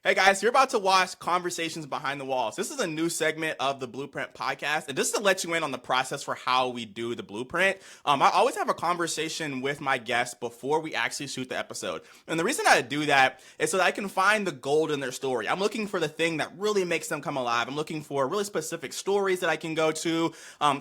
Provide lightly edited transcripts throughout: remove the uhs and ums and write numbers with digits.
Hey guys, you're about to watch Conversations Behind the Walls. This is a new segment of the Blueprint podcast. And just to let you in on the process for how we do the Blueprint, I always have a conversation with my guests before we actually shoot the episode. And the reason I do that is so that I can find the gold in their story. I'm looking for the thing that really makes them come alive. I'm looking for really specific stories that I can go to,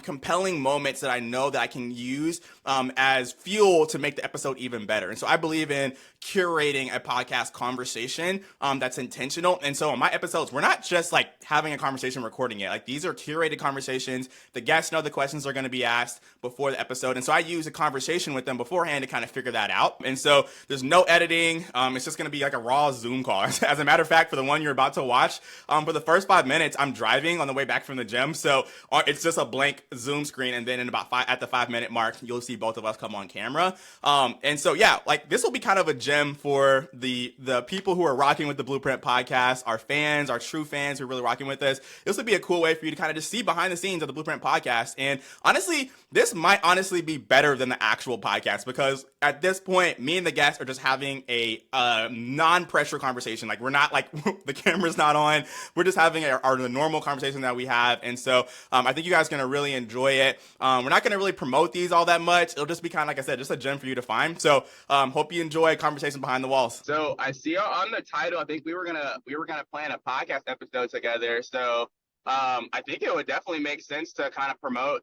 compelling moments that I know that I can use as fuel to make the episode even better. And so I believe in curating a podcast conversation that's intentional. And so on my episodes, we're not just like having a conversation, recording it. Like these are curated conversations. The guests know the questions are going to be asked before the episode. And so I use a conversation with them beforehand to kind of figure that out. And so there's no editing. It's just going to be like a raw Zoom call. As a matter of fact, for the one you're about to watch, for the first 5 minutes, I'm driving on the way back from the gym. So it's just a blank Zoom screen. And then at the 5 minute mark, you'll see both of us come on camera. And so, yeah, like this will be kind of a gem for the people who are rocking with the Blueprint podcast, our fans, our true fans who are really rocking with us. This would be a cool way for you to kind of just see behind the scenes of the Blueprint podcast. And honestly, this might honestly be better than the actual podcast because at this point, me and the guests are just having a non-pressure conversation. Like we're not like the camera's not on. We're just having the normal conversation that we have. And so I think you guys are going to really enjoy it. We're not going to really promote these all that much. It'll just be kind of, like I said, just a gem for you to find. So hope you enjoy Conversation Behind the Walls. So I see on the title, I think we were gonna plan a podcast episode together. So I think it would definitely make sense to kind of promote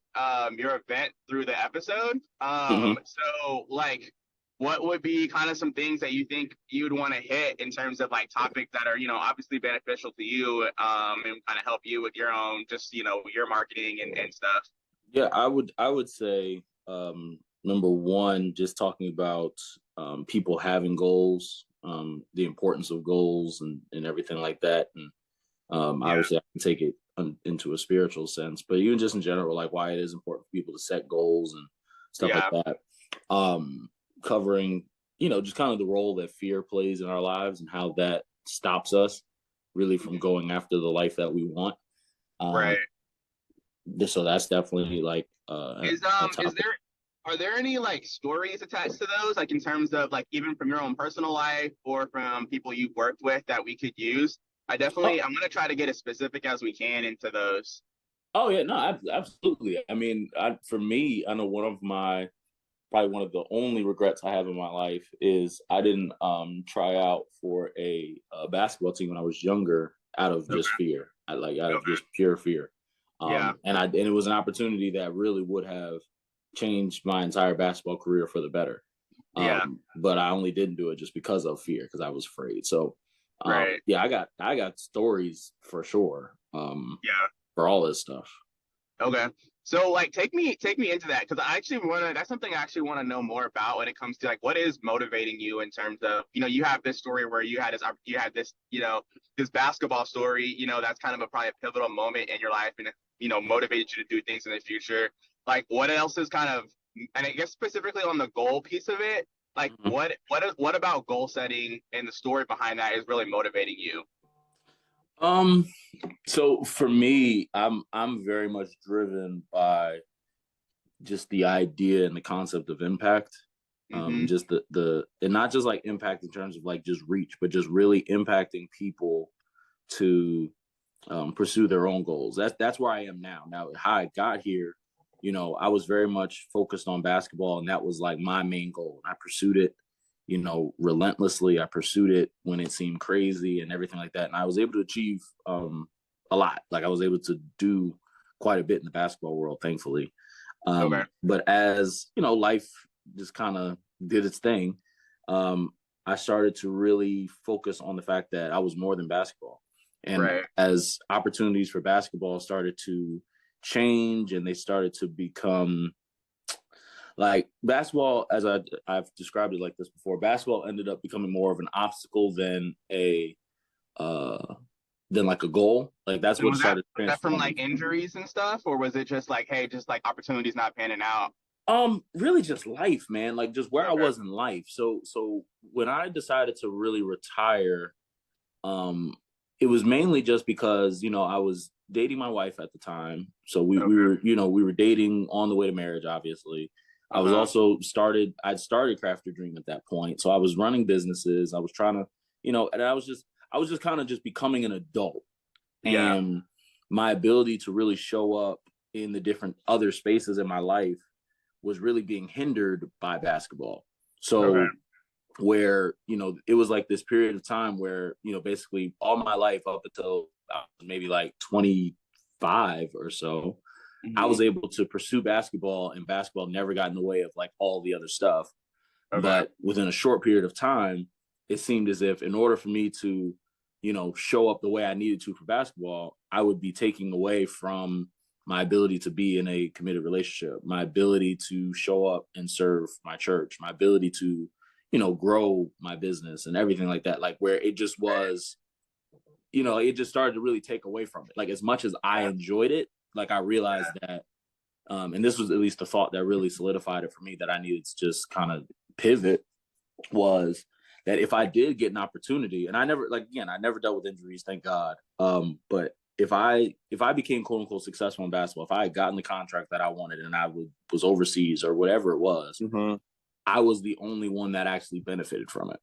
your event through the episode. So like, what would be kind of some things that you think you'd want to hit in terms of like topics that are, obviously beneficial to you and kind of help you with your own, just, your marketing and stuff? Yeah, I would say, number one, just talking about people having goals, the importance of goals and everything like that. And obviously I can take it into a spiritual sense, but even just in general, like why it is important for people to set goals and stuff like that. Covering, just kind of the role that fear plays in our lives and how that stops us really from going after the life that we want. Right. So that's definitely like, are there any like stories attached to those, like in terms of like even from your own personal life or from people you've worked with that we could use? I'm going to try to get as specific as we can into those. Oh yeah, no, absolutely. I mean, for me, I know probably one of the only regrets I have in my life is I didn't try out for a basketball team when I was younger out of just fear. Out of just pure fear. And it was an opportunity that really would have changed my entire basketball career for the better. But I only didn't do it just because of fear, because I was afraid. So I got stories for sure. For all this stuff. Okay. So like take me into that, because that's something I actually want to know more about when it comes to like what is motivating you in terms of, you have this story where you had this this basketball story, that's kind of probably a pivotal moment in your life and motivated you to do things in the future. Like what else is kind of, and I guess specifically on the goal piece of it, like what about goal setting and the story behind that is really motivating you? So for me, I'm very much driven by just the idea and the concept of impact. Just the and not just like impact in terms of like just reach, but just really impacting people to pursue their own goals. That's where I am now. Now, how I got here, I was very much focused on basketball, and that was like my main goal. I pursued it, relentlessly. I pursued it when it seemed crazy and everything like that. And I was able to achieve a lot. Like I was able to do quite a bit in the basketball world, thankfully. But as, life just kind of did its thing, I started to really focus on the fact that I was more than basketball. And as opportunities for basketball started to change and they started to become like basketball, as I've described it like this before, basketball ended up becoming more of an obstacle than like a goal. Like that's what started. Was that from like injuries and stuff, or was it just like, hey, just like opportunities not panning out? Really just life, man. Like just where I was in life. So when I decided to really retire, it was mainly just because, I was dating my wife at the time. So we were dating on the way to marriage, obviously. I was also I'd started Craft Your Dream at that point. So I was running businesses. I was trying to, and I I was just kind of just becoming an adult. Yeah. And my ability to really show up in the different other spaces in my life was really being hindered by basketball. So where, you know, it was like this period of time where, you know, basically all my life up until maybe like 25 or so, I was able to pursue basketball, and basketball never got in the way of like all the other stuff. But within a short period of time, it seemed as if in order for me to, you know, show up the way I needed to for basketball, I would be taking away from my ability to be in a committed relationship, my ability to show up and serve my church, my ability to, you know, grow my business and everything like that. Like where it just was, you know, it just started to really take away from it. Like as much as I enjoyed it, like I realized that, and this was at least the thought that really solidified it for me, that I needed to just kind of pivot, was that if I did get an opportunity, and I never, like, again, I never dealt with injuries, thank God. But if I became quote unquote successful in basketball, if I had gotten the contract that I wanted and I was overseas or whatever it was, I was the only one that actually benefited from it.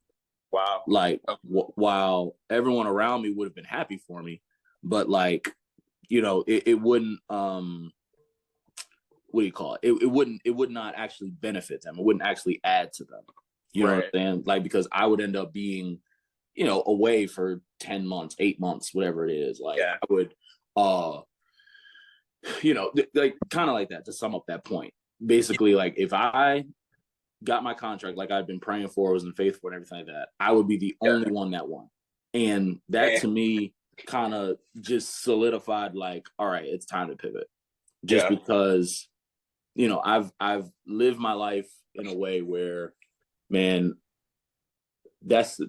Wow. Like while everyone around me would have been happy for me, but like, you know, it wouldn't, what do you call it? It would not actually benefit them. It wouldn't actually add to them. You know what I'm saying? Like, because I would end up being, you know, away for 10 months, 8 months, whatever it is. Like I would, you know, like kind of like that, to sum up that point. Basically, like if I got my contract like I've been praying for, was faithful and everything like that, I would be the only one that won. And that to me kind of just solidified like, all right, it's time to pivot. Just because, you know, I've lived my life in a way where, man, that's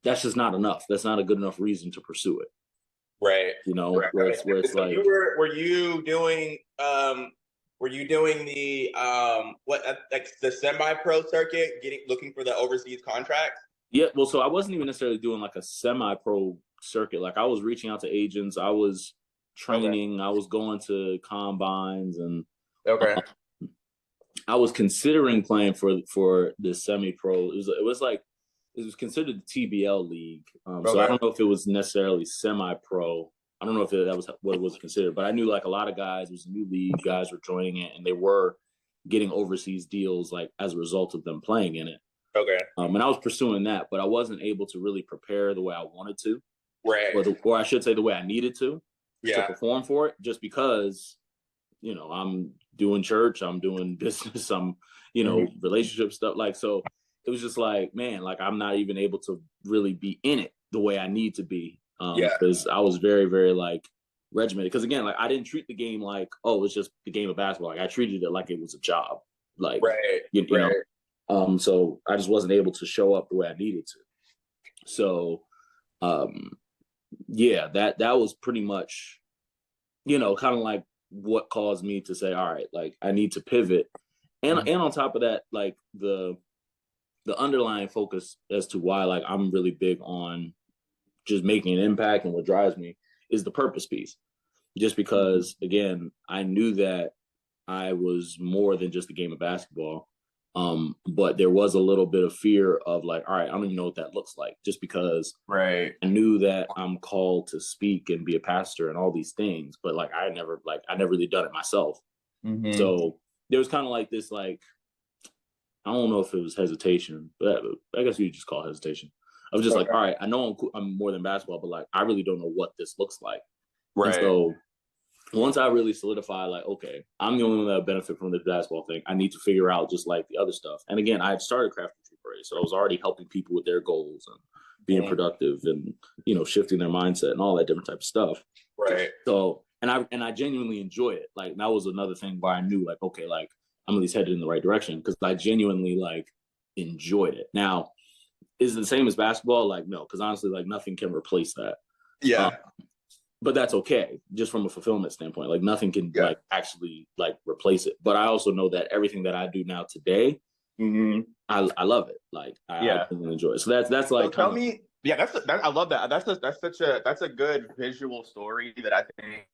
just not enough. That's not a good enough reason to pursue it. Right. You know, where it's So like, were you doing the like the semi-pro circuit, looking for the overseas contracts? Yeah, well, so I wasn't even necessarily doing like a semi-pro circuit. Like I was reaching out to agents, I was training, I was going to combines, and I was considering playing for the semi-pro. It was considered the TBL league. So I don't know if it was necessarily semi-pro. I don't know if that was what it was considered, but I knew like a lot of guys, it was a new league, guys were joining it, and they were getting overseas deals like as a result of them playing in it. And I was pursuing that, but I wasn't able to really prepare the way I wanted to, or I should say the way I needed to perform for it, just because, you know, I'm doing church, I'm doing business, I'm, you know, relationship stuff. Like, so it was just like, man, like I'm not even able to really be in it the way I need to be. Because I was very, very like regimented. Because again, like I didn't treat the game like, oh, it's just the game of basketball. Like I treated it like it was a job. Like, you know. So I just wasn't able to show up the way I needed to. So, yeah, that was pretty much, you know, kind of like what caused me to say, all right, like I need to pivot. And on top of that, like the underlying focus as to why like I'm really big on just making an impact, and what drives me is the purpose piece. Just because, again, I knew that I was more than just a game of basketball. But there was a little bit of fear of like, all right, I don't even know what that looks like, just because I knew that I'm called to speak and be a pastor and all these things, but like I never really done it myself. So there was kind of like this, like, I don't know if it was hesitation, but I guess you just call it hesitation. I was just like, all right, I know I'm more than basketball, but like I really don't know what this looks like. And so once I really solidified, like, okay, I'm the only one that benefit from the basketball thing, I need to figure out just like the other stuff. And again, I had started Craft Retreat Parade, so I was already helping people with their goals and being productive and, you know, shifting their mindset and all that different type of stuff. So, and I genuinely enjoy it. Like that was another thing where I knew like, okay, like I'm at least headed in the right direction, because I genuinely like enjoyed it. Now, is it the same as basketball? Like, no, because honestly, like nothing can replace that. But that's okay, just from a fulfillment standpoint. Like nothing can like actually like replace it. But I also know that everything that I do now today, I love it. Like I really enjoy it. So that's like. So tell me, I love that. That's a good visual story that I think,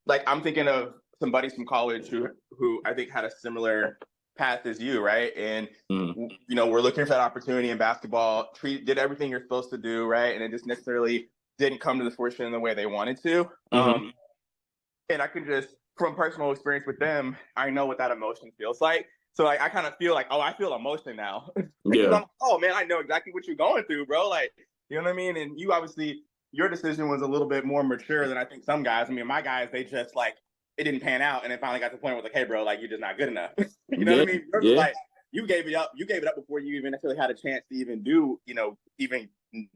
like I'm thinking of some buddies from college who I think had a similar path as you, right? And you know, we're looking for that opportunity in basketball. Did everything you're supposed to do, right? And it just necessarily didn't come to the fruition in the way they wanted to. And I can just, from personal experience with them, I know what that emotion feels like. So like, I kind of feel like, oh, I feel emotion now. Because I'm, oh man, I know exactly what you're going through, bro. Like, you know what I mean? And you obviously, your decision was a little bit more mature than I think some guys. I mean, my guys, they just like, it didn't pan out. And it finally got to the point where like, hey, bro, like, you're just not good enough. You know what I mean? Yours like, you gave it up. You gave it up before you even necessarily had a chance to even do, you know, even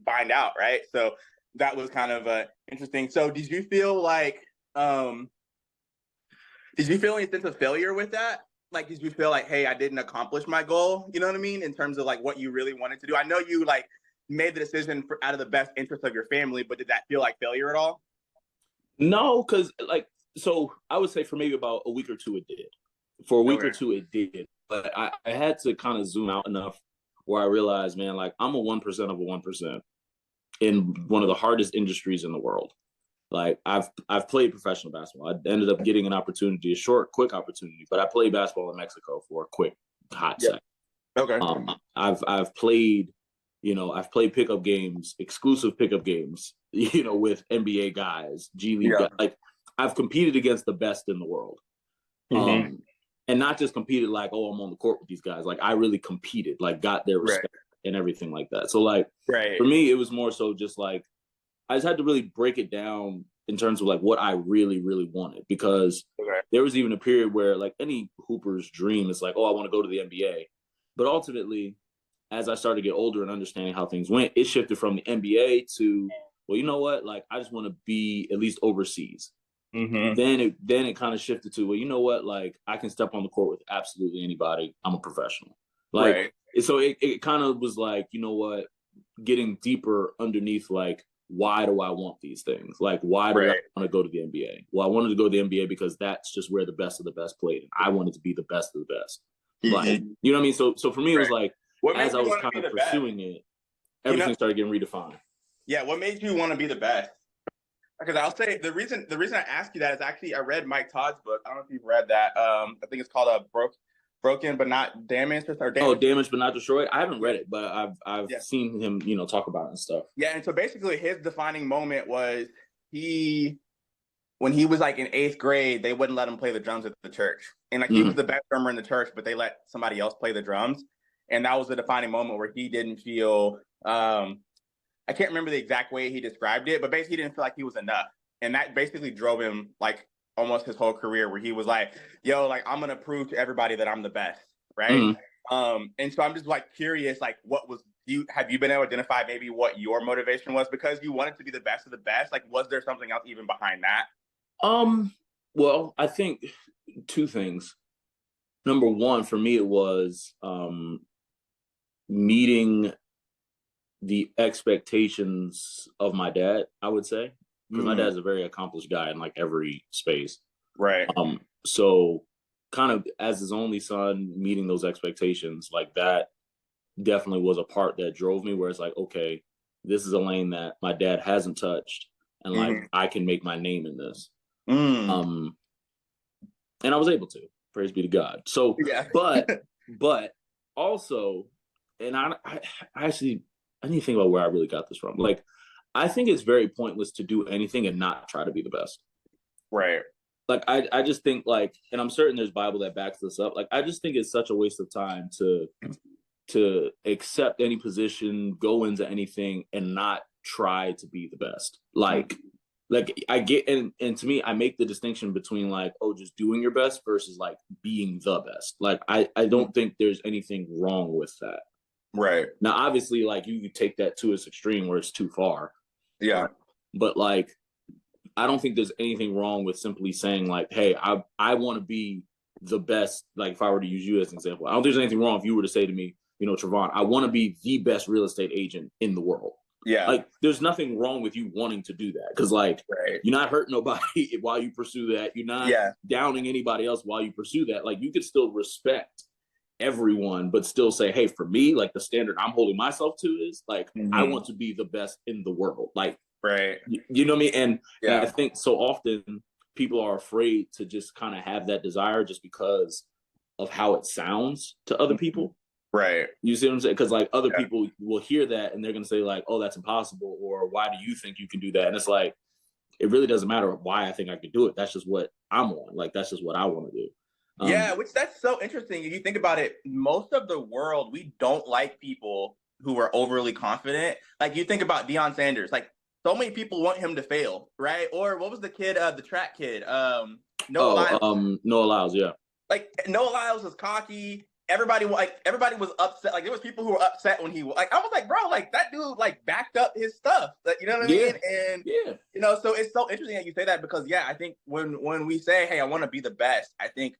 find out, right? So that was kind of interesting. So did you feel like, did you feel any sense of failure with that? Like, did you feel like, hey, I didn't accomplish my goal? You know what I mean? In terms of like what you really wanted to do. I know you like made the decision out of the best interest of your family, but did that feel like failure at all? No, because like, so I would say for maybe about a week or two it did. For a week or two it did. But I had to kind of zoom out enough where I realized, man, like I'm a 1% of a 1% in one of the hardest industries in the world. Like I've played professional basketball. I ended up getting an opportunity, a short, quick opportunity, but I played basketball in Mexico for a quick, hot second. Okay. I've played, you know, I've played pickup games, exclusive pickup games, you know, with NBA guys, G League guys. Like I've competed against the best in the world. And not just competed like, oh, I'm on the court with these guys. Like I really competed, like got their respect and everything like that. So like for me, it was more so just like, I just had to really break it down in terms of like what I really, really wanted, because there was even a period where like any hooper's dream is like, oh, I want to go to the NBA. But ultimately, as I started to get older and understanding how things went, it shifted from the NBA to, well, you know what? Like, I just want to be at least overseas. Then it kind of shifted to, well, you know what? Like, I can step on the court with absolutely anybody. I'm a professional. Like, so it kind of was like, you know what? Getting deeper underneath, like, why do I want these things? Like, why do I want to go to the NBA? Well, I wanted to go to the NBA because that's just where the best of the best played. And I wanted to be the best of the best. Like, you know what I mean? So for me, it was like, as I was kind of pursuing it, everything started getting redefined. Yeah, what made you want to be the best? Because I'll say the reason I ask you that is actually I read Mike Todd's book. I don't know if you've read that. I think it's called Broken but Not Damaged, or Damaged. Oh, Damaged but Not Destroyed. I haven't read it, but I've seen him, you know, talk about it and stuff. Yeah, and so basically his defining moment was when he was like in 8th grade, they wouldn't let him play the drums at the church, and like he was the best drummer in the church, but they let somebody else play the drums, and that was the defining moment where he didn't feel. I can't remember the exact way he described it, but basically he didn't feel like he was enough. And that basically drove him like almost his whole career, where he was like, yo, like I'm going to prove to everybody that I'm the best. Right. And so I'm just like curious, like have you been able to identify maybe what your motivation was because you wanted to be the best of the best? Like, was there something else even behind that? Well, I think 2 things. Number one, for me, it was meeting the expectations of my dad, I would say, because my dad's a very accomplished guy in like every space. Right. So kind of as his only son, meeting those expectations, like that definitely was a part that drove me, where it's like, okay, this is a lane that my dad hasn't touched, and like I can make my name in this. And I was able to, praise be to God. So, but also, and I actually, I need to think about where I really got this from. Like, I think it's very pointless to do anything and not try to be the best. Right. Like, I just think, like, and I'm certain there's Bible that backs this up. Like, I just think it's such a waste of time to accept any position, go into anything, and not try to be the best. Like I get, and to me, I make the distinction between like, oh, just doing your best versus like being the best. Like, I don't think there's anything wrong with that. Right. Now, obviously, like you could take that to its extreme where it's too far. Yeah. But like, I don't think there's anything wrong with simply saying like, hey, I want to be the best. Like, if I were to use you as an example, I don't think there's anything wrong if you were to say to me, you know, Trevon, I want to be the best real estate agent in the world. Yeah. Like, there's nothing wrong with you wanting to do that, because like you're not hurting nobody while you pursue that. You're not downing anybody else while you pursue that. Like, you could still respect everyone, but still say, hey, for me, like the standard I'm holding myself to is like, I want to be the best in the world. Like, you know what I mean? And I think so often people are afraid to just kind of have that desire just because of how it sounds to other people. Right. You see what I'm saying? Because like other Yeah. people will hear that and they're gonna say like, "Oh, that's impossible," or "Why do you think you can do that?" And it's like, it really doesn't matter why I think I could do it. That's just what I'm on. Like that's just what I want to do. Yeah, which that's so interesting. If you think about it, most of the world, we don't like people who are overly confident. Like you think about Deion Sanders, like so many people want him to fail, right? Or what was the kid, the track kid, Noah Lyles. Noah Lyles, yeah. Like Noah Lyles was cocky. Everybody was upset. Like there was people who were upset when he like I was like, bro, like that dude like backed up his stuff. Like, you know what I mean? And you know, so it's so interesting that you say that because yeah, I think when we say, hey, I want to be the best, I think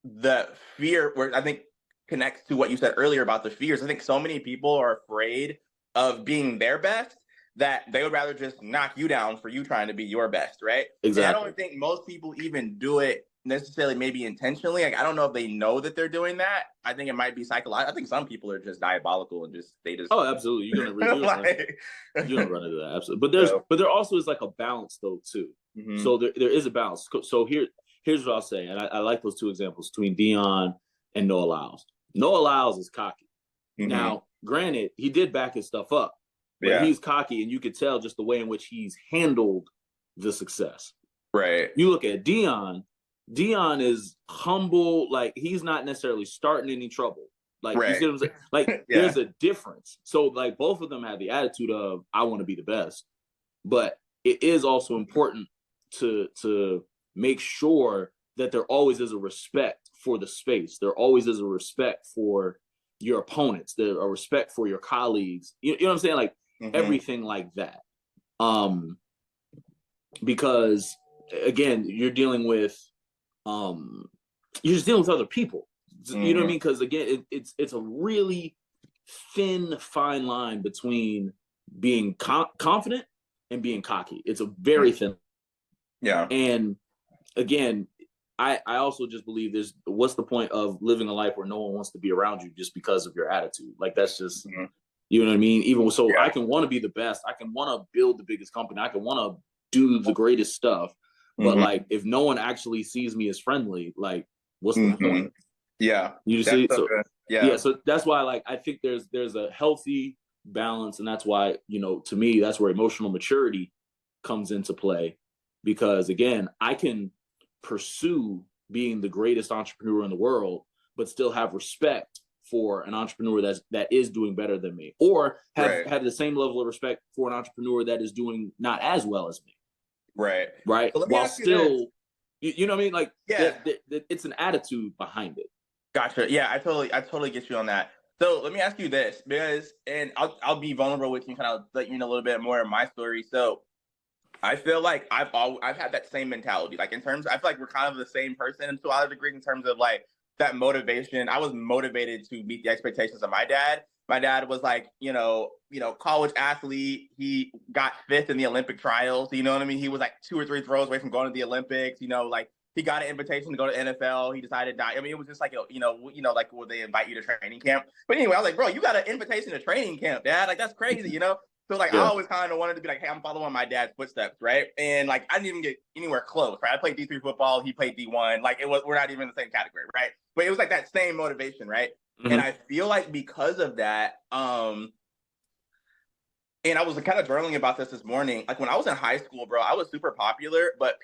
the fear where I think connects to what you said earlier about the fears. I think so many people are afraid of being their best that they would rather just knock you down for you trying to be your best, right? Exactly. And I don't think most people even do it necessarily maybe intentionally. Like I don't know if they know that they're doing that. I think it might be psychological. I think some people are just diabolical and they just oh absolutely you're gonna run into that absolutely. But there also is like a balance though too. So there is a balance. So here's what I'll say, and I like those two examples between Deion and Noah Lyles. Noah Lyles is cocky. Now, granted, he did back his stuff up, but he's cocky, and you could tell just the way in which he's handled the success. Right. You look at Deion. Deion is humble, like he's not necessarily starting any trouble. Like you see what I'm saying? Like there's a difference. So like both of them have the attitude of I want to be the best, but it is also important to make sure that there always is a respect for the space. There always is a respect for your opponents. There a respect for your colleagues. You know what I'm saying? Like everything like that. Because again, you're dealing with you're just dealing with other people. You know what I mean? Because again, it's a really thin, fine line between being confident and being cocky. It's a very thin. Yeah. And again, I also just believe there's what's the point of living a life where no one wants to be around you just because of your attitude? Like that's just you know what I mean? Even so, I can want to be the best. I can want to build the biggest company. I can want to do the greatest stuff. But like, if no one actually sees me as friendly, like, what's the point? Yeah, you see. So so that's why, like, I think there's a healthy balance, and that's why to me, that's where emotional maturity comes into play, because again, I can pursue being the greatest entrepreneur in the world, but still have respect for an entrepreneur that is doing better than me, or have the same level of respect for an entrepreneur that is doing not as well as me. Right. So while still, you know what I mean? Like, it's an attitude behind it. Gotcha. Yeah, I totally get you on that. So let me ask you this, because, and I'll be vulnerable with you, kind of let you know a little bit more of my story. So I feel like I've had that same mentality. Like in terms, I feel like we're kind of the same person to a lot of degrees in terms of like that motivation. I was motivated to meet the expectations of my dad. My dad was like, college athlete. He got 5th in the Olympic trials. You know what I mean? He was like 2 or 3 throws away from going to the Olympics. Like he got an invitation to go to NFL. He decided not. I mean, it was just like, like would they invite you to training camp? But anyway, I was like, bro, you got an invitation to training camp, Dad. Like that's crazy, So like I always kind of wanted to be like, hey, I'm following my dad's footsteps, right? And like I didn't even get anywhere close, right? I played D3 football. He played D1. Like we're not even in the same category, right? But it was like that same motivation, right? And I feel like because of that, and I was kind of journaling about this morning. Like when I was in high school, bro, I was super popular, but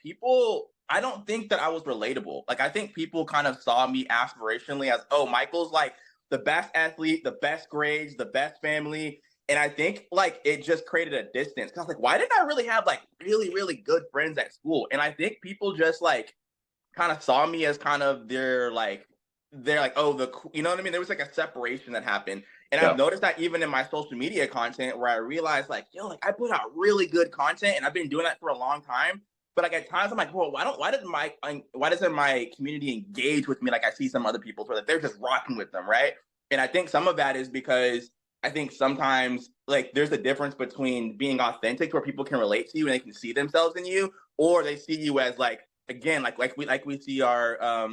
I don't think that I was relatable. Like I think people kind of saw me aspirationally as, oh, Michael's like the best athlete, the best grades, the best family. And I think like it just created a distance. Cause I was like, why didn't I really have like really, really good friends at school? And I think people just like kind of saw me as kind of they're like, oh, you know what I mean? There was like a separation that happened. And I've noticed that even in my social media content where I realized like, like I put out really good content and I've been doing that for a long time. But like at times I'm like, well, why doesn't my community engage with me like I see some other people, so that they're just rocking with them, right? And I think some of that is because I think sometimes like there's a difference between being authentic where people can relate to you and they can see themselves in you, or they see you as like, again, like we see our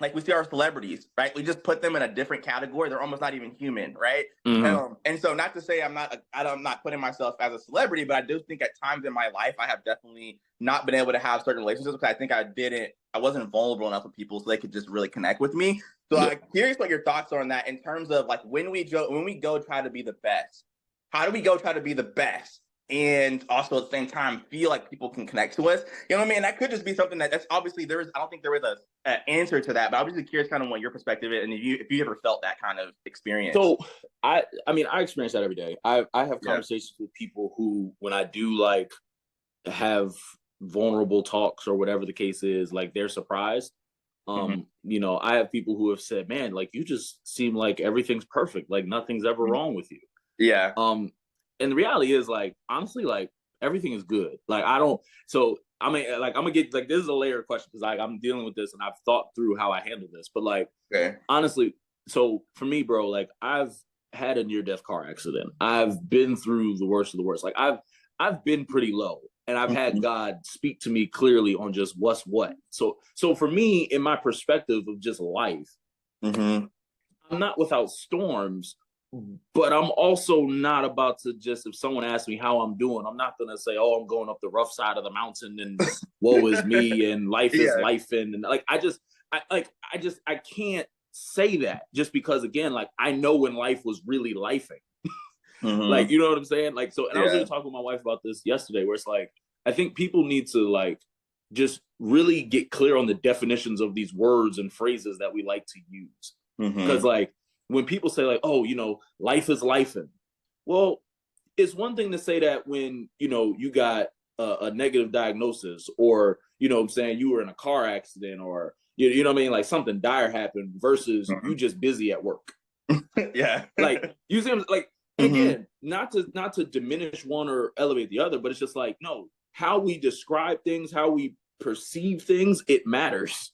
like we see our celebrities, right? We just put them in a different category. They're almost not even human, right? And so not to say I'm not putting myself as a celebrity, but I do think at times in my life, I have definitely not been able to have certain relationships because I think I wasn't vulnerable enough with people so they could just really connect with me. So I'm curious what your thoughts are on that in terms of like when we go try to be the best, how do we go try to be the best? And also at the same time feel like people can connect to us. You know what I mean? And that could just be something that's obviously I don't think there is an answer to that, but I'm just curious kind of what your perspective is and if you ever felt that kind of experience. So I mean, I experience that every day. I have conversations with people who, when I do like have vulnerable talks or whatever the case is, like they're surprised. You know, I have people who have said, man, like you just seem like everything's perfect. Like nothing's ever wrong with you. Yeah. And the reality is, like, honestly, like everything is good. Like I mean, like I'm gonna get like this is a layer question because like I'm dealing with this and I've thought through how I handle this. But like honestly, so for me, bro, like I've had a near-death car accident. I've been through the worst of the worst. Like I've been pretty low and I've had God speak to me clearly on just what's what. So for me, in my perspective of just life, I'm not without storms, but I'm also not about to just, if someone asks me how I'm doing, I'm not going to say, oh, I'm going up the rough side of the mountain and woe is me and life is life. And like, I can't say that just because, again, like I know when life was really lifing. Like, you know what I'm saying? Like, so, and I was really talking with my wife about this yesterday where it's like, I think people need to like, just really get clear on the definitions of these words and phrases that we like to use. Because like, when people say like, oh, you know, life is lifing. Well, it's one thing to say that when, you know, you got a negative diagnosis or, you know what I'm saying, you were in a car accident or, you know what I mean? Like something dire happened versus you just busy at work. Like you see, like, again, not to diminish one or elevate the other, but it's just like, no, how we describe things, how we perceive things, it matters.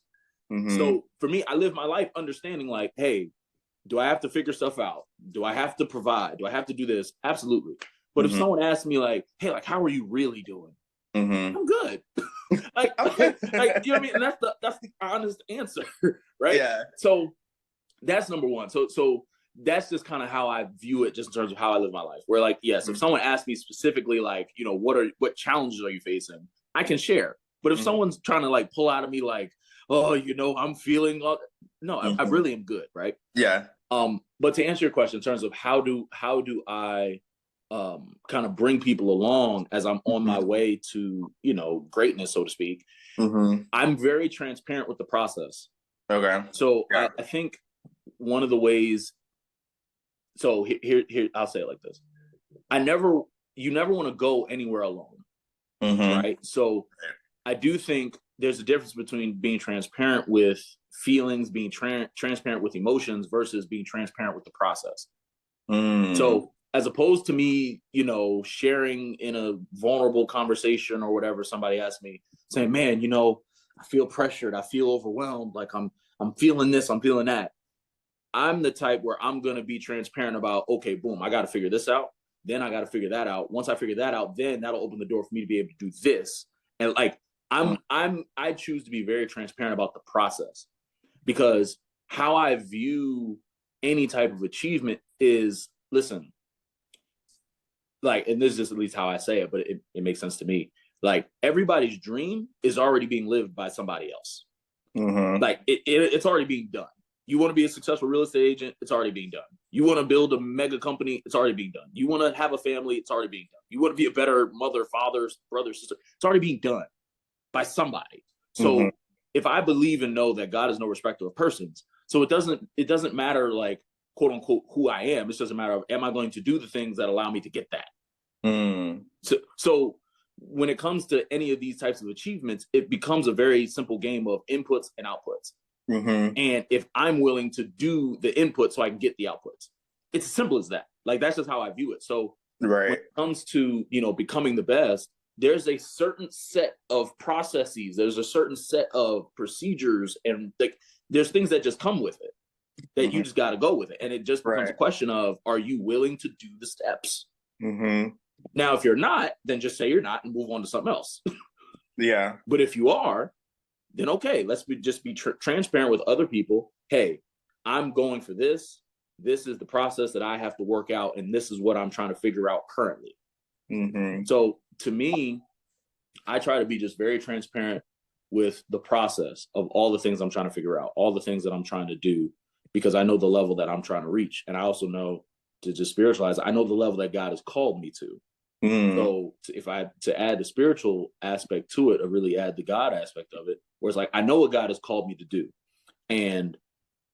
So for me, I live my life understanding like, hey, do I have to figure stuff out? Do I have to provide? Do I have to do this? Absolutely. But if someone asks me like, hey, like, how are you really doing? I'm good. like, you know what I mean? And that's the honest answer, right? Yeah. So that's number one. So that's just kind of how I view it just in terms of how I live my life. Where like, yes, if someone asks me specifically like, you know, what challenges are you facing? I can share. But if someone's trying to like pull out of me like, oh, you know, I'm feeling no, I really am good, right? Yeah. But to answer your question in terms of how do I kind of bring people along as I'm on my way to, you know, greatness, so to speak, I'm very transparent with the process. Okay. So I think one of the ways, so here I'll say it like this. You never want to go anywhere alone, right? So I do think there's a difference between being transparent with feelings, being transparent with emotions versus being transparent with the process. So as opposed to me, you know, sharing in a vulnerable conversation or whatever, somebody asked me saying, man, you know, I feel pressured. I feel overwhelmed. Like I'm feeling this, I'm feeling that. I'm the type where I'm going to be transparent about, okay, boom, I got to figure this out. Then I got to figure that out. Once I figure that out, then that'll open the door for me to be able to do this. And like, I choose to be very transparent about the process because how I view any type of achievement is, listen, like, and this is just at least how I say it, but it makes sense to me. Like everybody's dream is already being lived by somebody else. Like it's already being done. You want to be a successful real estate agent, it's already being done. You want to build a mega company, it's already being done. You want to have a family, it's already being done. You want to be a better mother, father, brother, sister, it's already being done by somebody. So if I believe and know that God is no respecter of persons, so it doesn't matter like quote unquote who I am. It doesn't matter, am I going to do the things that allow me to get that? So when it comes to any of these types of achievements, it becomes a very simple game of inputs and outputs. And if I'm willing to do the input so I can get the outputs, it's as simple as that. Like that's just how I view it. So when it comes to, you know, becoming the best, there's a certain set of processes, there's a certain set of procedures, and like there's things that just come with it that you just got to go with it. And it just becomes a question of, are you willing to do the steps? Now, if you're not, then just say you're not and move on to something else. But if you are, then okay, let's just be transparent with other people. Hey, I'm going for this. This is the process that I have to work out, and this is what I'm trying to figure out currently. Mm-hmm. So to me, I try to be just very transparent with the process of all the things I'm trying to figure out, all the things that I'm trying to do, because I know the level that I'm trying to reach. And I also know, to just spiritualize, I know the level that God has called me to. So if I to add the spiritual aspect to it, or really add the God aspect of it, where it's like, I know what God has called me to do, and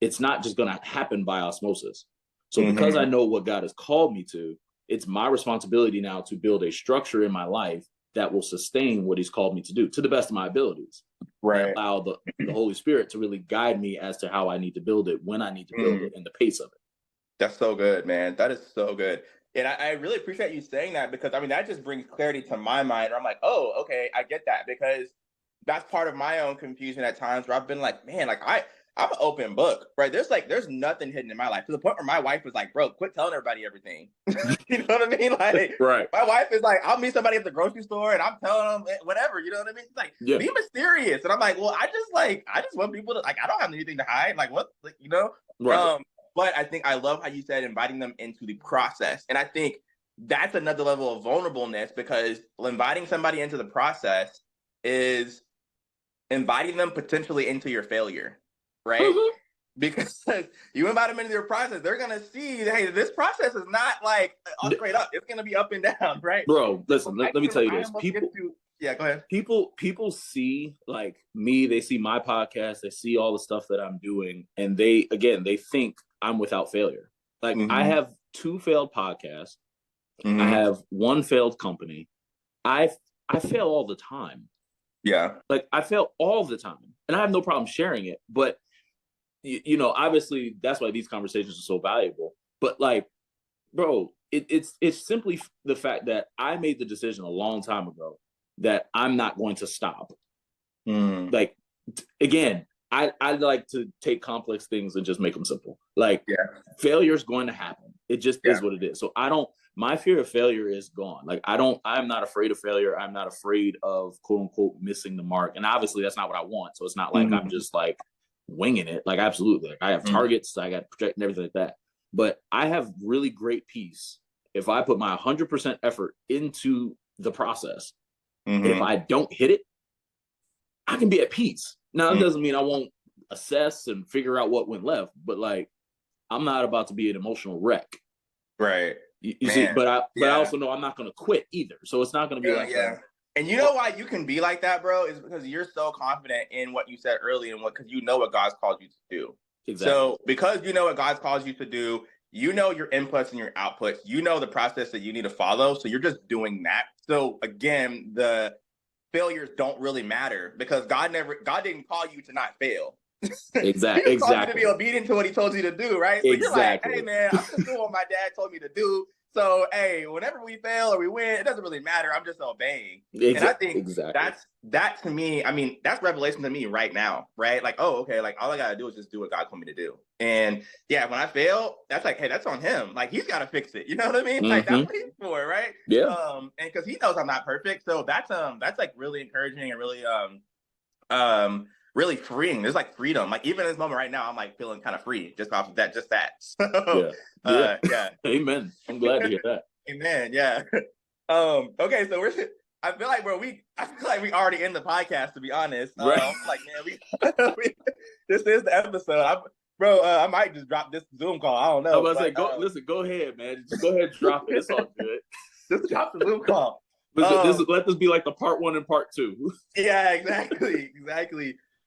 it's not just going to happen by osmosis. So because I know what God has called me to, it's my responsibility now to build a structure in my life that will sustain what he's called me to do to the best of my abilities. Right. And allow the Holy Spirit to really guide me as to how I need to build it, when I need to build it, and the pace of it. That's so good, man. That is so good. And I really appreciate you saying that, because I mean, that just brings clarity to my mind. I'm like, oh, okay, I get that, because that's part of my own confusion at times where I've been like, man, like I'm an open book, right? There's nothing hidden in my life, to the point where my wife was like, bro, quit telling everybody everything. You know what I mean? Like, right. My wife is like, I'll meet somebody at the grocery store and I'm telling them whatever, you know what I mean? It's like, be mysterious. And I'm like, well, I just want people to, like, I don't have anything to hide. Like, what, like, you know? Right. But I think I love how you said inviting them into the process. And I think that's another level of vulnerableness, because inviting somebody into the process is inviting them potentially into your failure, right? Because you invite them into your process, they're going to see, hey, this process is not like all straight up. It's going to be up and down, right? Bro, listen, let me tell you this. Yeah, go ahead. People see like me, they see my podcast, they see all the stuff that I'm doing, and they think I'm without failure. Like, I have 2 failed podcasts. I have 1 failed company. I fail all the time. Yeah. Like, I fail all the time, and I have no problem sharing it. But you know, obviously that's why these conversations are so valuable. But like, bro, it's simply the fact that I made the decision a long time ago that I'm not going to stop. Like, again, I like to take complex things and just make them simple. Like, failure is going to happen. It just is what it is. So my fear of failure is gone. Like, I'm not afraid of failure. I'm not afraid of, quote unquote, missing the mark. And obviously that's not what I want. So it's not like I'm just like winging it. Like, absolutely. Like, I have targets, I got to project and everything like that. But I have really great peace if I put my 100% effort into the process. And if I don't hit it, I can be at peace. Now, it doesn't mean I won't assess and figure out what went left, but like, I'm not about to be an emotional wreck. Right. You see, but I also know I'm not going to quit either. So it's not going to be like that. And you know why you can be like that, bro, is because you're so confident in what you said earlier, and because you know what God's called you to do. Exactly. So because you know what God's called you to do, you know your inputs and your outputs, you know the process that you need to follow. So you're just doing that. So again, the failures don't really matter, because God didn't call you to not fail. Exactly. He called you to be obedient to what he told you to do, right? So you're like, hey man, I'm just doing what my dad told me to do. So hey, whenever we fail or we win, it doesn't really matter. I'm just obeying. And I think that to me, I mean, that's revelation to me right now, right? Like, oh, okay, like all I gotta do is just do what God told me to do. And yeah, when I fail, that's like, hey, that's on him. Like, he's gotta fix it. You know what I mean? Like, that's what he's for, right? Yeah. And because he knows I'm not perfect. So that's like really encouraging and really really freeing. There's like freedom. Like, even in this moment right now, I'm like feeling kind of free just off of that. So yeah. Amen. I'm glad to hear that. Amen. Yeah. Okay, so I feel like we already in the podcast, to be honest. Right. Like, man, this is the episode. I might just drop this Zoom call. I don't know. I was like, go ahead, man. Just go ahead and drop it. It's all good. Just drop the Zoom call. Let this be like the part 1 and part 2. Yeah, exactly.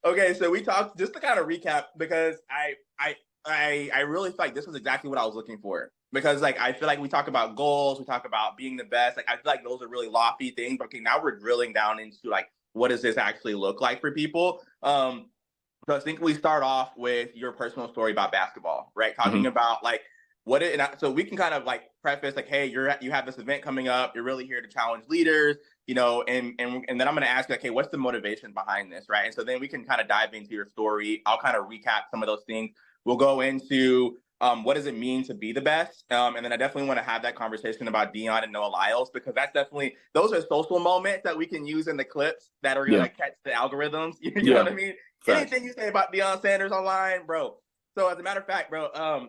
Okay, so we talked, just to kind of recap, because I really feel like this was exactly what I was looking for. Because like, I feel like we talk about goals, we talk about being the best. Like, I feel like those are really lofty things. But okay, now we're drilling down into like, what does this actually look like for people? So I think we start off with your personal story about basketball, right? Talking about like so we can kind of like preface like, hey, you have this event coming up. You're really here to challenge leaders, you know, and then I'm going to ask you, like, hey, what's the motivation behind this, right? And so then we can kind of dive into your story. I'll kind of recap some of those things. We'll go into what does it mean to be the best? And then I definitely want to have that conversation about Dion and Noah Lyles, because those are social moments that we can use in the clips that are going to catch the algorithms. You know what I mean? Facts. Anything you say about Deion Sanders online, bro. So as a matter of fact, bro,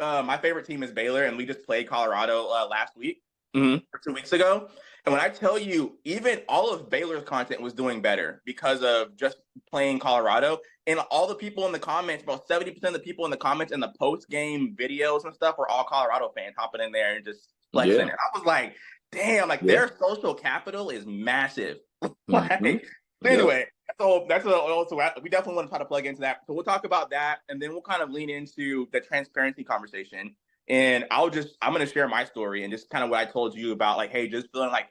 my favorite team is Baylor, and we just played Colorado last week or 2 weeks ago. And when I tell you, even all of Baylor's content was doing better because of just playing Colorado. And all the people in the comments, about 70% of the people in the comments in the post-game videos and stuff were all Colorado fans hopping in there and just flexing. And I was like, damn, their social capital is massive. Anyway, so we definitely want to try to plug into that. So we'll talk about that, and then we'll kind of lean into the transparency conversation. And I'm going to share my story and just kind of what I told you about, like, hey, just feeling like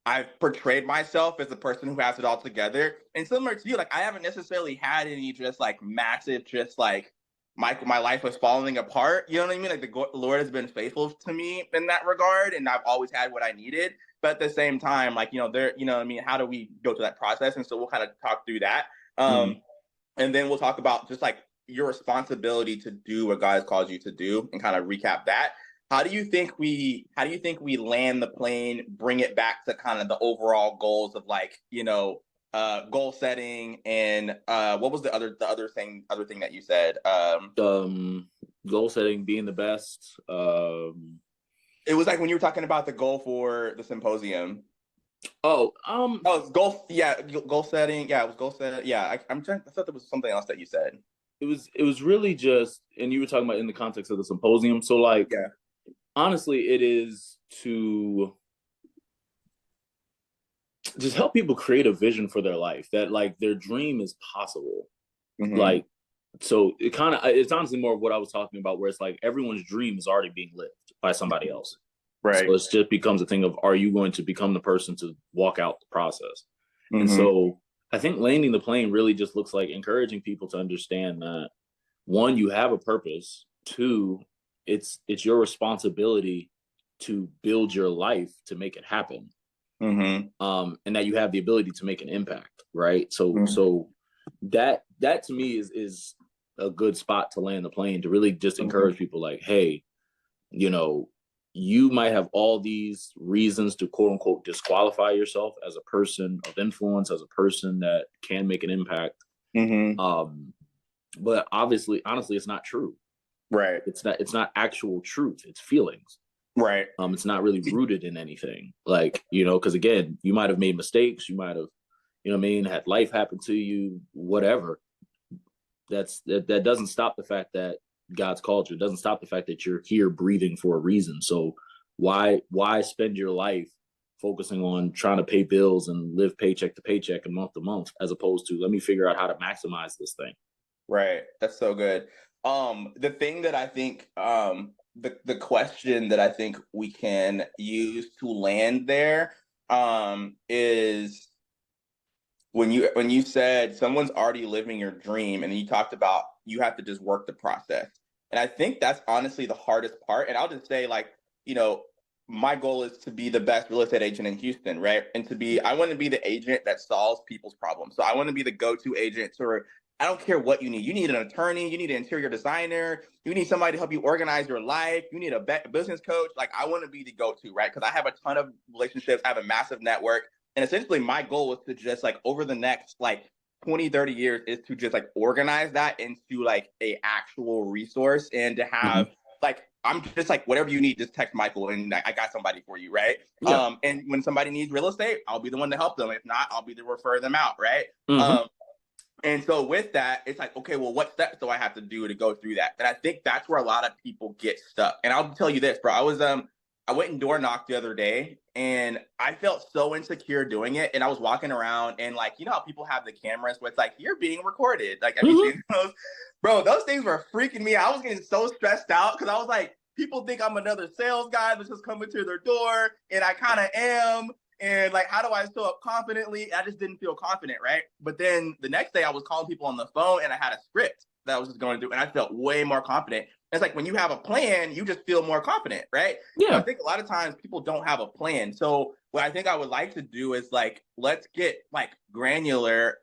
I've portrayed myself as the person who has it all together. And similar to you, like, I haven't necessarily had any just like massive, just like my life was falling apart. You know what I mean? Like, the Lord has been faithful to me in that regard, and I've always had what I needed. But at the same time, like, you know what I mean? How do we go through that process? And so we'll kind of talk through that. And then we'll talk about just like your responsibility to do what God has called you to do, and kind of recap that. How do you think we land the plane, bring it back to kind of the overall goals of, like, you know, goal setting, and what was the other thing that you said? Goal setting, being the best. It was like when you were talking about the goal for the symposium. Goal setting. Yeah, it was goal setting. Yeah, I thought there was something else that you said. It was really just, and you were talking about in the context of the symposium. So, like, honestly, it is to just help people create a vision for their life, that, like, their dream is possible. Like, so it's honestly more of what I was talking about, where it's like everyone's dream is already being lived by somebody else. Right. So it just becomes a thing of, are you going to become the person to walk out the process? And so I think landing the plane really just looks like encouraging people to understand that, one, you have a purpose. Two, it's your responsibility to build your life to make it happen. And that you have the ability to make an impact, right? So that to me is a good spot to land the plane, to really just encourage people, like, hey, you know, you might have all these reasons to quote unquote disqualify yourself as a person of influence, as a person that can make an impact. But honestly, it's not true. Right. It's not actual truth. It's feelings. Right. It's not really rooted in anything. Like, you know, because again, you might have made mistakes. You might have, you know what I mean, had life happen to you, whatever. That doesn't stop the fact that God's called you. It doesn't stop the fact that you're here breathing for a reason. So why spend your life focusing on trying to pay bills and live paycheck to paycheck and month to month, as opposed to, let me figure out how to maximize this thing. Right. That's so good. The thing that I think, the question that I think we can use to land there, is when you said someone's already living your dream, and then you talked about you have to just work the process. And I think that's honestly the hardest part. And I'll just say, like, you know, my goal is to be the best real estate agent in Houston, right? And I want to be the agent that solves people's problems. So I want to be the go-to agent. So I don't care what you need. You need an attorney, you need an interior designer, you need somebody to help you organize your life, you need a business coach. Like, I want to be the go-to, right? Because I have a ton of relationships, I have a massive network. And essentially my goal is to just, like, over the next, like, 20, 30 years is to just, like, organize that into, like, a actual resource, and to have like, I'm just like, whatever you need, just text Michael and I got somebody for you, right? Yeah. And when somebody needs real estate, I'll be the one to help them. If not, I'll be the refer them out, right? And so with that, it's like, okay, well, what steps do I have to do to go through that? And I think that's where a lot of people get stuck. And I'll tell you this, bro, I went and door knocked the other day, and I felt so insecure doing it. And I was walking around, and, like, you know how people have the cameras where it's like, you're being recorded. Like, have you seen those? Bro, those things were freaking me out. I was getting so stressed out because I was like, people think I'm another sales guy that's just coming to their door, and I kind of am. And, like, how do I show up confidently? I just didn't feel confident, right? But then the next day I was calling people on the phone, and I had a script that I was just going through, and I felt way more confident. It's like when you have a plan, you just feel more confident, right? Yeah. So I think a lot of times people don't have a plan. So what I think I would like to do is, like, let's get, like, granular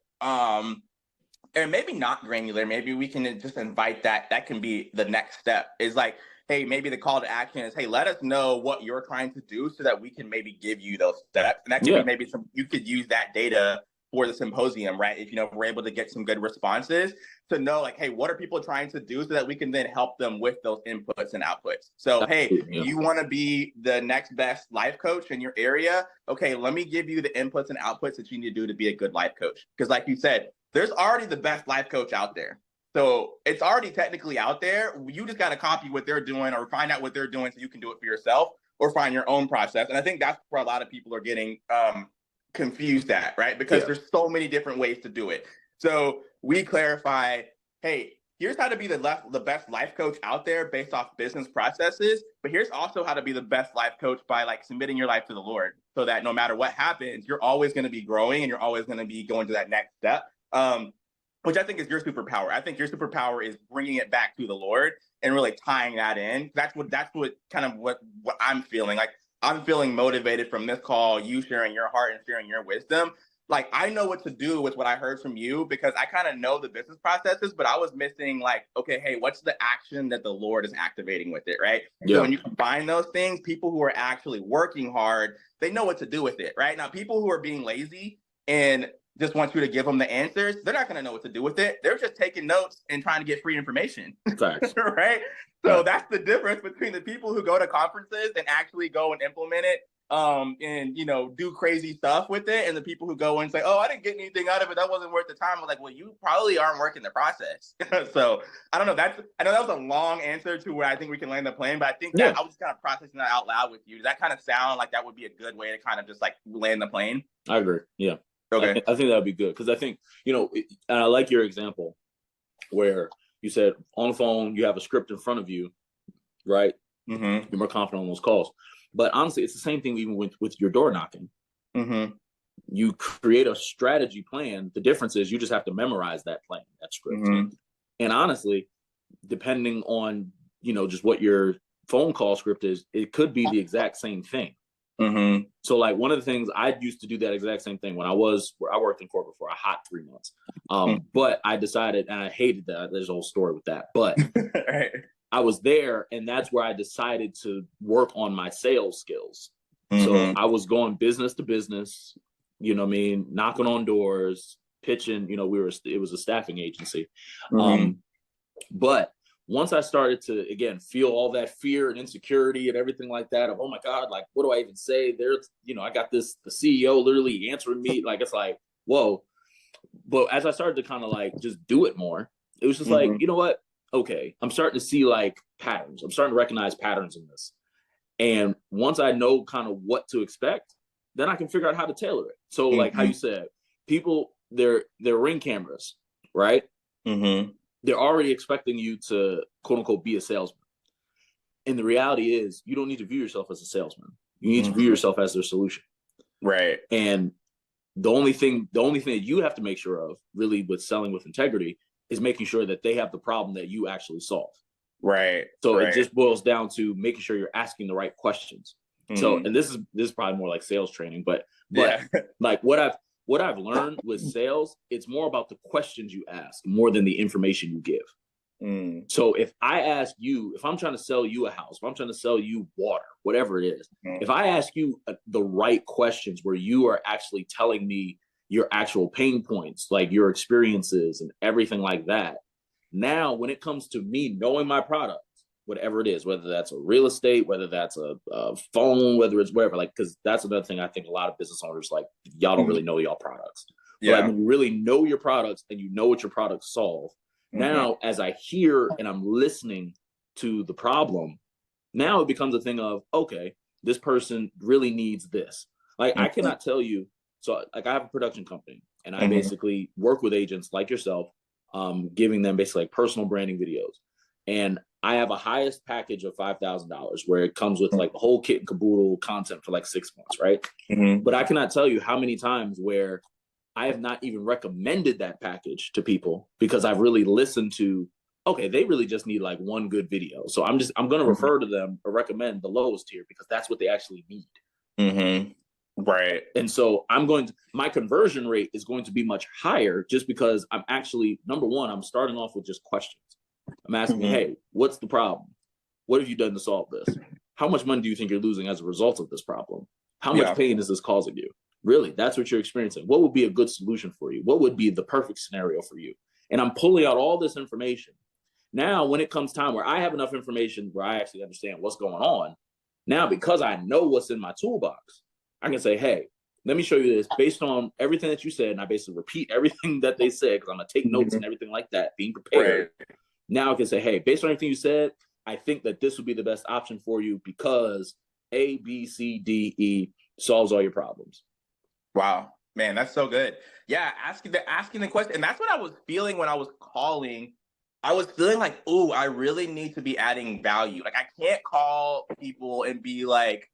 and maybe not granular, maybe we can just invite that can be the next step, is like, hey, maybe the call to action is, hey, let us know what you're trying to do so that we can maybe give you those steps. And that could be maybe you could use that data for the symposium, right? If, we're able to get some good responses to know, like, hey, what are people trying to do so that we can then help them with those inputs and outputs. So, hey, you want to be the next best life coach in your area? Okay, let me give you the inputs and outputs that you need to do to be a good life coach. Because like you said, there's already the best life coach out there. So it's already technically out there. You just got to copy what they're doing or find out what they're doing so you can do it for yourself or find your own process. And I think that's where a lot of people are getting confused at, right? Because there's so many different ways to do it. So we clarify, hey, here's how to be the best life coach out there based off business processes. But here's also how to be the best life coach by like submitting your life to the Lord so that no matter what happens, you're always going to be growing and you're always going to be going to that next step. Which I think is your superpower. I think your superpower is bringing it back to the Lord and really tying that in. That's what kind of what I'm feeling. Like, I'm feeling motivated from this call, you sharing your heart and sharing your wisdom. Like, I know what to do with what I heard from you because I kind of know the business processes, but I was missing like, okay, hey, what's the action that the Lord is activating with it, right? So when you combine those things, people who are actually working hard, they know what to do with it, right? Now, people who are being lazy and just want you to give them the answers, they're not going to know what to do with it. They're just taking notes and trying to get free information. Right? So that's the difference between the people who go to conferences and actually go and implement it and, do crazy stuff with it, and the people who go and say, oh, I didn't get anything out of it. That wasn't worth the time. I'm like, well, you probably aren't working the process. So I don't know. I know that was a long answer to where I think we can land the plane, but I think that I was kind of processing that out loud with you. Does that kind of sound like that would be a good way to kind of just like land the plane? I agree. Yeah. Okay. I think that would be good because I think, and I like your example where you said on the phone, you have a script in front of you, right? Mm-hmm. You're more confident on those calls. But honestly, it's the same thing even with your door knocking. Mm-hmm. You create a strategy plan. The difference is you just have to memorize that plan, that script. Mm-hmm. And honestly, depending on, just what your phone call script is, it could be the exact same thing. Mm-hmm. So like one of the things I used to do that exact same thing when I worked in corporate for a hot 3 months. But I decided, and I hated that. There's a whole story with that, but right. I was there, and that's where I decided to work on my sales skills. Mm-hmm. So I was going business to business, knocking on doors, pitching. It was a staffing agency, but once I started to, again, feel all that fear and insecurity and everything like that of, oh my God, like, what do I even say? There's, I got the CEO literally answering me. Like, it's like, whoa. But as I started to kind of like just do it more, it was just like, you know what? Okay. I'm starting to see like patterns. I'm starting to recognize patterns in this. And once I know kind of what to expect, then I can figure out how to tailor it. So like how you said, people, they're Ring cameras, right? Mm-hmm. They're already expecting you to, quote unquote, be a salesman. And the reality is you don't need to view yourself as a salesman. You need to view yourself as their solution. Right. And the only thing that you have to make sure of really with selling with integrity is making sure that they have the problem that you actually solve. Right. So it just boils down to making sure you're asking the right questions. Mm-hmm. So, and this is probably more like sales training, but like what I've learned with sales, it's more about the questions you ask more than the information you give. Mm. So if I ask you, if I'm trying to sell you a house, if I'm trying to sell you water, whatever it is, if I ask you the right questions where you are actually telling me your actual pain points, like your experiences and everything like that, now when it comes to me knowing my product, whatever it is, whether that's a real estate, whether that's a phone, whether it's wherever, like, because that's another thing I think a lot of business owners, like, y'all don't really know y'all products. Yeah. But like, when you really know your products and you know what your products solve, now as I hear and I'm listening to the problem, now it becomes a thing of, okay, this person really needs this. Like, I cannot tell you. So like I have a production company and I basically work with agents like yourself, giving them basically like personal branding videos. And I have a highest package of $5,000 where it comes with like the whole kit and caboodle content for like 6 months, right? Mm-hmm. But I cannot tell you how many times where I have not even recommended that package to people because I've really listened to, okay, they really just need like one good video. So I'm going to refer to them or recommend the lowest tier because that's what they actually need. Mm-hmm. Right. And so my conversion rate is going to be much higher just because I'm actually, number one, I'm starting off with just questions. I'm asking, hey, what's the problem? What have you done to solve this? How much money do you think you're losing as a result of this problem? How much pain is this causing you? Really, that's what you're experiencing. What would be a good solution for you? What would be the perfect scenario for you? And I'm pulling out all this information. Now, when it comes time where I have enough information where I actually understand what's going on, now because I know what's in my toolbox, I can say, hey, let me show you this based on everything that you said. And I basically repeat everything that they said because I'm going to take notes and everything like that, being prepared. Right. Now I can say, hey, based on everything you said, I think that this would be the best option for you because A, B, C, D, E solves all your problems. Wow, man, that's so good. Yeah, asking the question. And that's what I was feeling when I was calling. I was feeling like, ooh, I really need to be adding value. Like, I can't call people and be like,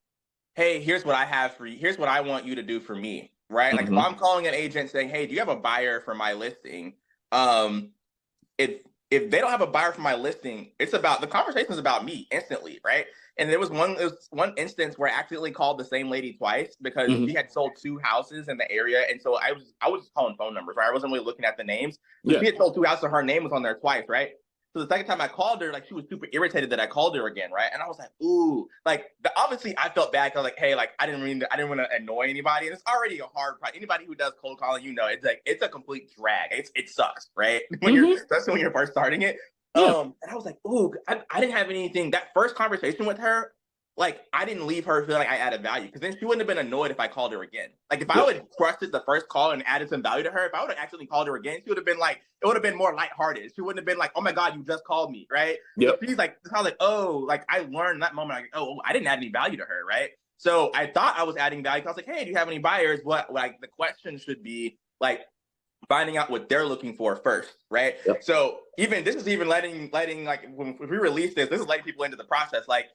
hey, here's what I have for you. Here's what I want you to do for me, right? Like, if I'm calling an agent saying, hey, do you have a buyer for my listing? If they don't have a buyer for my listing, the conversation is about me instantly, right? And there was one instance where I accidentally called the same lady twice because she had sold 2 houses in the area, and so I was just calling phone numbers, right? I wasn't really looking at the names. So she had sold 2 houses, so her name was on there twice, right? So the second time I called her, like, she was super irritated that I called her again, right? And I was like, ooh, like, obviously I felt bad. I was like, hey, like, I didn't want to annoy anybody. And it's already a hard part. Anybody who does cold calling, it's like, it's a complete drag. It sucks, right? Especially when you're first starting it. And I was like, ooh, I didn't have anything. That first conversation with her, like, I didn't leave her feeling like I added value, because then she wouldn't have been annoyed if I called her again. Like, if I would have crushed it the first call and added some value to her, if I would have actually called her again, she would have been like, it would have been more lighthearted. She wouldn't have been like, oh my God, you just called me, right? So she's like, I was like, oh, like, I learned in that moment, like, oh, I didn't add any value to her, right? So I thought I was adding value. I was like, hey, do you have any buyers? What, like, the question should be like, finding out what they're looking for first, right? So this is letting like, when we release this is letting people into the process. Like,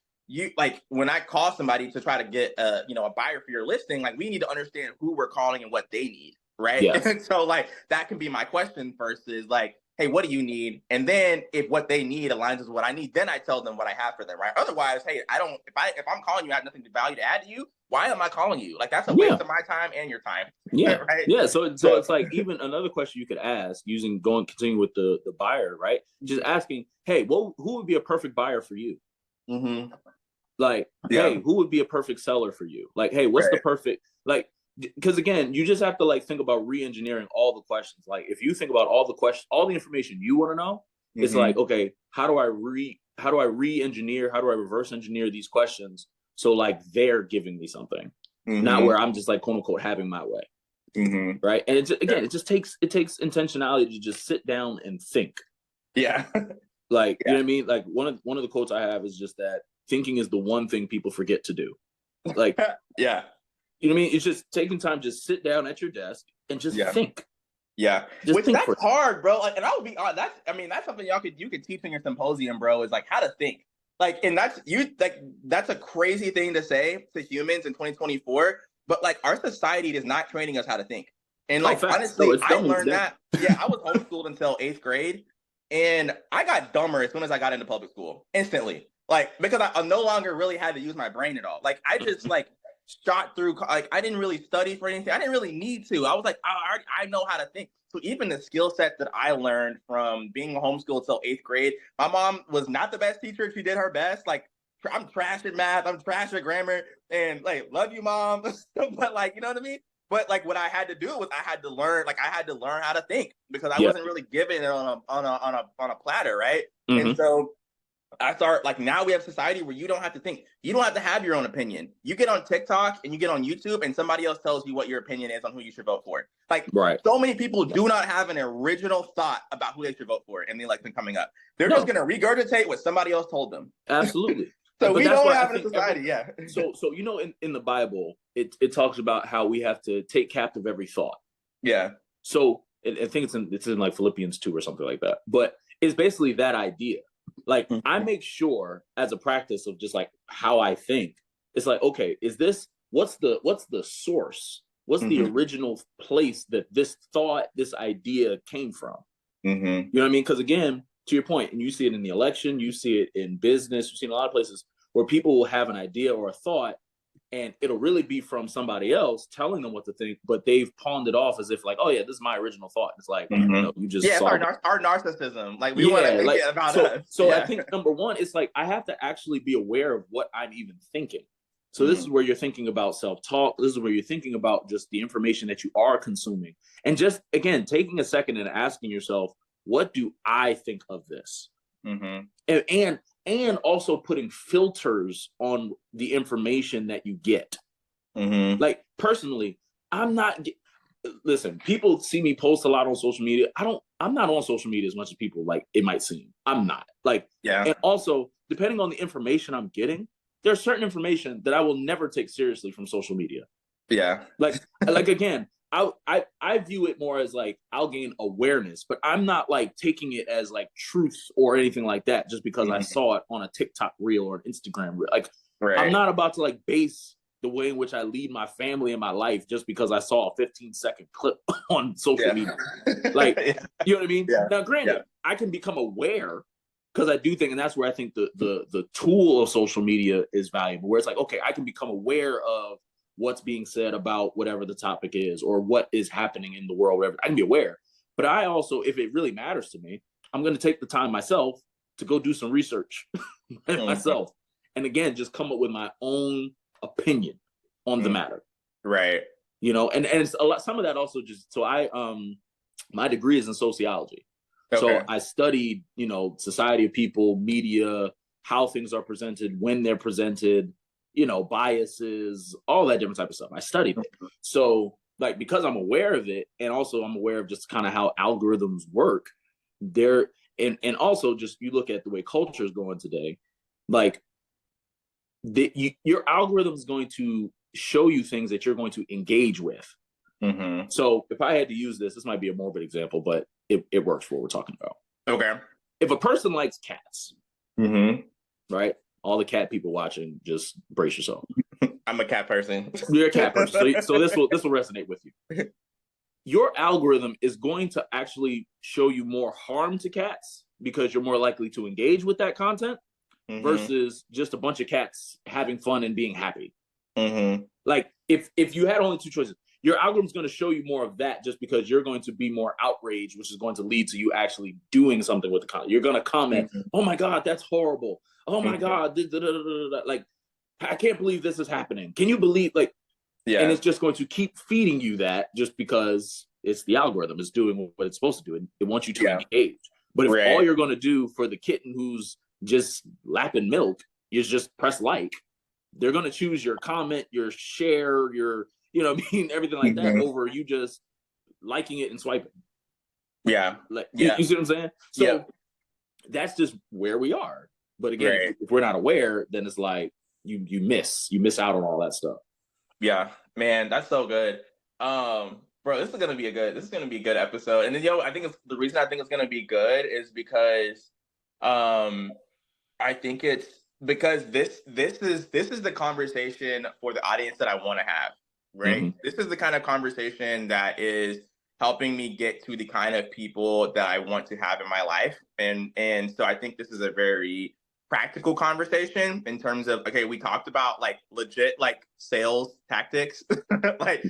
when I call somebody to try to get a buyer for your listing, like, we need to understand who we're calling and what they need, right? And so, like, that can be my question first, is like, hey, what do you need? And then if what they need aligns with what I need, then I tell them what I have for them, right? Otherwise, hey, if I'm calling you, I have nothing to value to add to you. Why am I calling you? Like, that's a waste of my time and your time. Right? Yeah. So it's like, even another question you could ask continuing with the buyer, right? Just asking, hey, who would be a perfect buyer for you? Like, hey, who would be a perfect seller for you? Like, hey, what's the perfect, like, because again, you just have to, like, think about re-engineering all the questions. Like, if you think about all the questions, all the information you want to know, it's like, okay, how do I re-engineer, how do I reverse engineer these questions so, like, they're giving me something, not where I'm just, like, quote unquote having my way, right? And it just takes intentionality to just sit down and think. Like, you know what I mean? Like, one of the quotes I have is just that thinking is the one thing people forget to do. Like, you know what I mean? It's just taking time, just sit down at your desk and just think. Which that's hard, bro. Like, and I would be honest, that's something you could teach in your symposium, bro, is like how to think. Like, and that's a crazy thing to say to humans in 2024, but like, our society is not training us how to think. And like, honestly, I learned that. I was homeschooled until 8th grade, and I got dumber as soon as I got into public school, instantly. Like, because I no longer really had to use my brain at all. Like, I just like shot through, like, I didn't really study for anything. I didn't really need to. I was like, I know how to think. So even the skill set that I learned from being homeschooled till 8th grade, my mom was not the best teacher. She did her best. Like, I'm trash at math. I'm trash at grammar. And like, love you, mom. But like, you know what I mean? But like, what I had to do was I had to learn how to think, because I wasn't really given it on a platter, right? And so I start, like, now we have a society where you don't have to think. You don't have to have your own opinion. You get on TikTok and you get on YouTube and somebody else tells you what your opinion is on who you should vote for. Like, so many people do not have an original thought about who they should vote for in the election coming up. They're just going to regurgitate what somebody else told them. Absolutely. So we don't have a society, So in the Bible, it talks about how we have to take captive every thought. So I think it's in like Philippians 2 or something like that. But it's basically that idea. Like, I make sure, as a practice of just like how I think, it's like, okay, what's the source? What's the original place that this thought, this idea came from? You know what I mean? Because again, to your point, and you see it in the election, you see it in business, you see it in a lot of places where people will have an idea or a thought, and it'll really be from somebody else telling them what to think, but they've pawned it off as if like, oh yeah, this is my original thought. It's like, no, you just it's saw our narcissism. Like we want to make it about us. So I think number one, it's like I have to actually be aware of what I'm even thinking. So this is where you're thinking about self-talk. This is where you're thinking about just the information that you are consuming. And just, again, taking a second and asking yourself, what do I think of this? And also putting filters on the information that you get. Like, personally, listen, people see me post a lot on social media. I'm not on social media as much as people like it might seem. I'm not. Like, and also, depending on the information I'm getting, there's certain information that I will never take seriously from social media. Like again, I view it more as like I'll gain awareness, but I'm not like taking it as like truth or anything like that just because I saw it on a TikTok reel or an Instagram reel. Like, I'm not about to like base the way in which I lead my family and my life just because I saw a 15-second clip on social media. Like, you know what I mean? Now, granted, I can become aware, because I do think, and that's where I think the tool of social media is valuable, where it's like, okay, I can become aware of what's being said about whatever the topic is or what is happening in the world, whatever. I can be aware. But I also, if it really matters to me, I'm going to take the time myself to go do some research myself. And again, just come up with my own opinion on the matter. Right. You know, and it's a lot, some of that also just, so my degree is in sociology. So I studied, you know, society of people, media, how things are presented, when they're presented, you know, biases, all that different type of stuff. I studied it. So like, because I'm aware of it, and also I'm aware of just kind of how algorithms work there. And also just, you look at the way culture is going today, like your algorithm is going to show you things that you're going to engage with. So if I had to use this might be a morbid example, but it works for what we're talking about. Okay. If a person likes cats, right? All the cat people watching, just brace yourself. I'm a cat person. You're a cat person, so this will resonate with you. Your algorithm is going to actually show you more harm to cats because you're more likely to engage with that content versus just a bunch of cats having fun and being happy. Like, if you had only two choices, your algorithm's going to show you more of that just because you're going to be more outraged, which is going to lead to you actually doing something with the content. You're going to comment, oh my God, that's horrible. Oh my God, like, I can't believe this is happening. Can you believe, like, and it's just going to keep feeding you that just because it's the algorithm. It's doing what it's supposed to do. And it wants you to engage. But if all you're going to do for the kitten who's just lapping milk is just press like, they're going to choose your comment, your share, your, you know what I mean, everything like that over you just liking it and swiping. Like, you see what I'm saying? So that's just where we are. But again, if we're not aware, then it's like you miss out on all that stuff. Yeah, man, that's so good. Bro, this is gonna be a good episode. And then, I think the reason I think it's gonna be good is because I think it's because this is the conversation for the audience that I want to have, right? This is the kind of conversation that is helping me get to the kind of people that I want to have in my life. And so I think this is a very practical conversation in terms of, okay, we talked about like legit like sales tactics. Like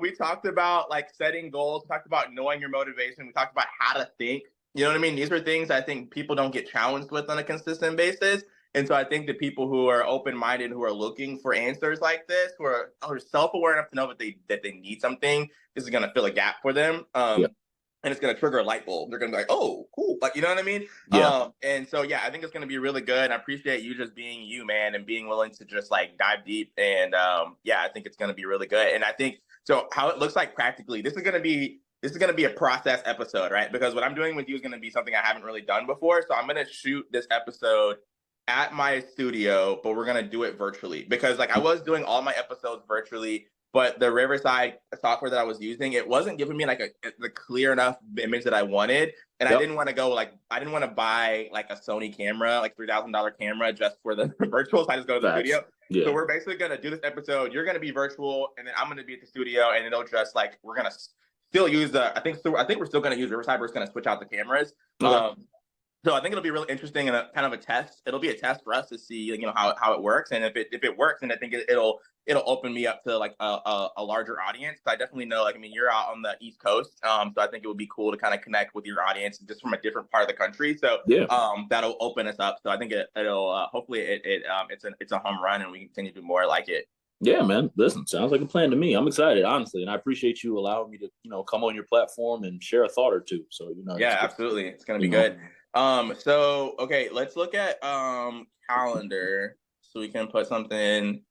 we talked about like setting goals, we talked about knowing your motivation, we talked about how to think. You know what I mean? These are things I think people don't get challenged with on a consistent basis. And so I think the people who are open-minded, who are looking for answers like this, who are self-aware enough to know that they need something, this is going to fill a gap for them. And it's going to trigger a light bulb. They're going to be like, oh, cool. Like, you know what I mean? And so, I think it's going to be really good. And I appreciate you just being you, man, and being willing to just like dive deep. And I think it's going to be really good. And I think, so how it looks like practically, this is going to be a process episode, right? Because what I'm doing with you is going to be something I haven't really done before. So I'm going to shoot this episode at my studio, but we're going to do it virtually because like I was doing all my episodes virtually, but the Riverside software that I was using, it wasn't giving me like the clear enough image that I wanted. And I didn't want to buy like a Sony camera, like $3,000 camera just for the virtual. So I just go to the studio. So we're basically going to do this episode. You're going to be virtual and then I'm going to be at the studio and it'll just like, we're going to still use I think we're still going to use Riverside. We're just going to switch out the cameras. So I think it'll be really interesting and a kind of a test. It'll be a test for us to see, you know, how it works. And if it works, then I think it'll open me up to like a larger audience. I definitely know, like, I mean, you're out on the East Coast, so I think it would be cool to kind of connect with your audience just from a different part of the country. So Yeah. that'll open us up. So I think it'll hopefully it's a home run, and we can continue to do more like it. Yeah, man. Listen, sounds like a plan to me. I'm excited, honestly, and I appreciate you allowing me to, come on your platform and share a thought or two. So, Yeah, absolutely, it's gonna be good. So okay, let's look at calendar so we can put something